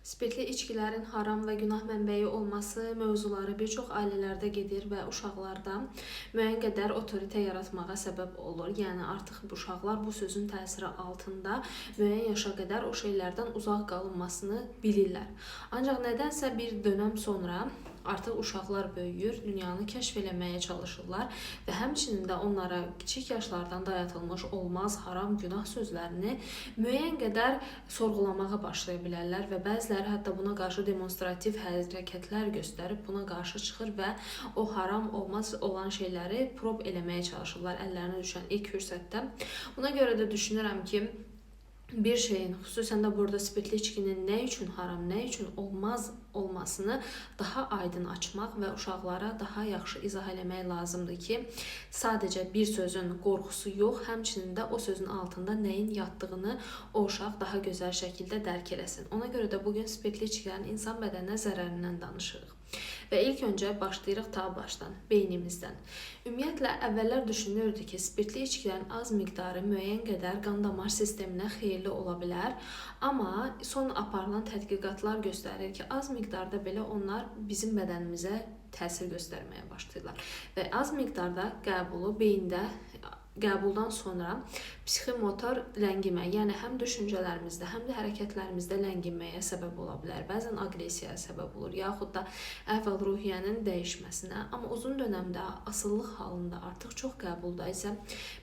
Spirtli içkilərin haram və günah mənbəyi olması mövzuları bir çox ailələrdə gedir və uşaqlarda müəyyən qədər otorite yaratmağa səbəb olur. Yəni artıq bu uşaqlar bu sözün təsiri altında müəyyən yaşa qədər o şeylərdən uzaq qalınmasını bilirlər. Ancaq nədənsə bir dönəm sonra artıq uşaqlar böyüyür, dünyanı kəşf eləməyə çalışırlar və həmçinin də onlara kiçik yaşlardan dayatılmış olmaz, haram, günah sözlərini müəyyən qədər sorğulamağa başlaya bilərlər və bəziləri hətta buna qarşı demonstrativ hərəkətlər göstərib buna qarşı çıxır və o haram, olmaz olan şeyləri prob eləməyə çalışırlar əllərinə düşən ilk fürsətdə. Buna görə də düşünürəm ki, bir şeyin, xüsusən də burada spirtli içkinin nə üçün haram, nə üçün olmaz olmasını daha aydın açmaq və uşaqlara daha yaxşı izah eləmək lazımdır ki, sadəcə bir sözün qorxusu yox, həmçinin də o sözün altında nəyin yatdığını o uşaq daha gözəl şəkildə dərk eləsin. Ona görə də bugün spirtli içkilərin insan bədəninə zərərindən danışırıq. Və ilk öncə başlayırıq ta başdan, beynimizdən. Ümumiyyətlə, əvvəllər düşünürdü ki, spirtli içkilərin az miqdarı müəyyən qədər qan damar sisteminə xeyirli ola bilər. Amma son aparılan tədqiqatlar göstərir ki, az miqdarda belə onlar bizim bədənimizə təsir göstərməyə başlayırlar. Və az miqdarda qəbulu beyində qəbuldan sonra psixomotor ləngimə, yəni həm düşüncələrimizdə, həm də hərəkətlərimizdə lənginməyə səbəb ola bilər. Bəzən aqressiyaya səbəb olur, yaxud da əhval-ruhiyyənin dəyişməsinə. Amma uzun dönəmdə asıllıq halında artıq çox qəbulda isə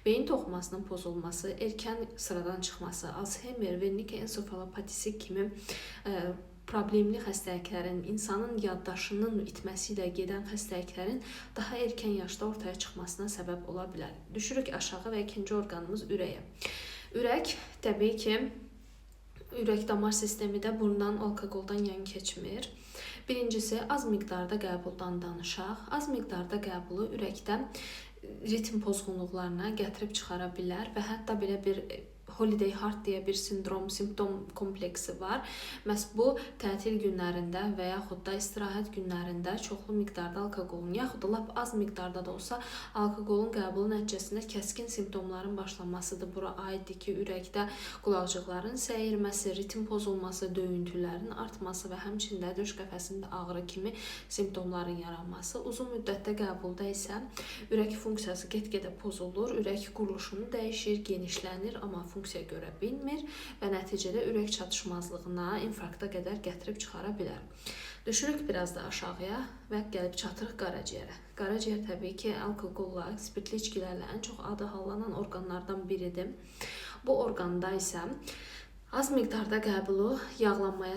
beyin toxumasının pozulması, erkən sıradan çıxması, Alzheimer və Wernicke ensefalopatisi kimi problemli xəstəliklərin, insanın yaddaşının itməsi ilə gedən xəstəliklərin daha erkən yaşda ortaya çıxmasına səbəb ola bilər. Düşürük aşağı və ikinci orqanımız ürəyə. Ürək, təbii ki, ürək damar sistemi də burundan, alkoqoldan yan keçmir. Birincisi, az miqdarda qəbuldan danışaq. Az miqdarda qəbulu ürəkdə ritm pozğunluqlarına gətirib çıxara bilər və hətta belə bir holiday heart deyə bir simptom kompleksi var. Məhz bu tətil günlərində və yaxud da istirahət günlərində çoxlu miqdarda alkoqolun, yaxud da lap az miqdarda da olsa alkoqolun qəbulu nəticəsində kəskin simptomların başlanmasıdır. Bura aiddir ki, ürəkdə qulaqcıqların səyirməsi, ritm pozulması, döyüntülərin artması və həmçində döş qəfəsində ağrı kimi simptomların yaranması. Uzun müddətdə qəbulda isə ürək funksiyası get-gedə pozulur, ürək quruluşunu dəyişir, genişlənir, amma funksiya görə bilmir və nəticədə ürək çatışmazlığına, infarkta qədər gətirib çıxara bilər. Düşürük biraz da aşağıya və gəlib çatırıq qaraciyərə. Qaraciyər təbii ki, alkoqolla, spirtli içkilərlə ən çox adı hallanan orqanlardan biridir. Bu orqanda isə az miqdarda qəbulu yağlanmaya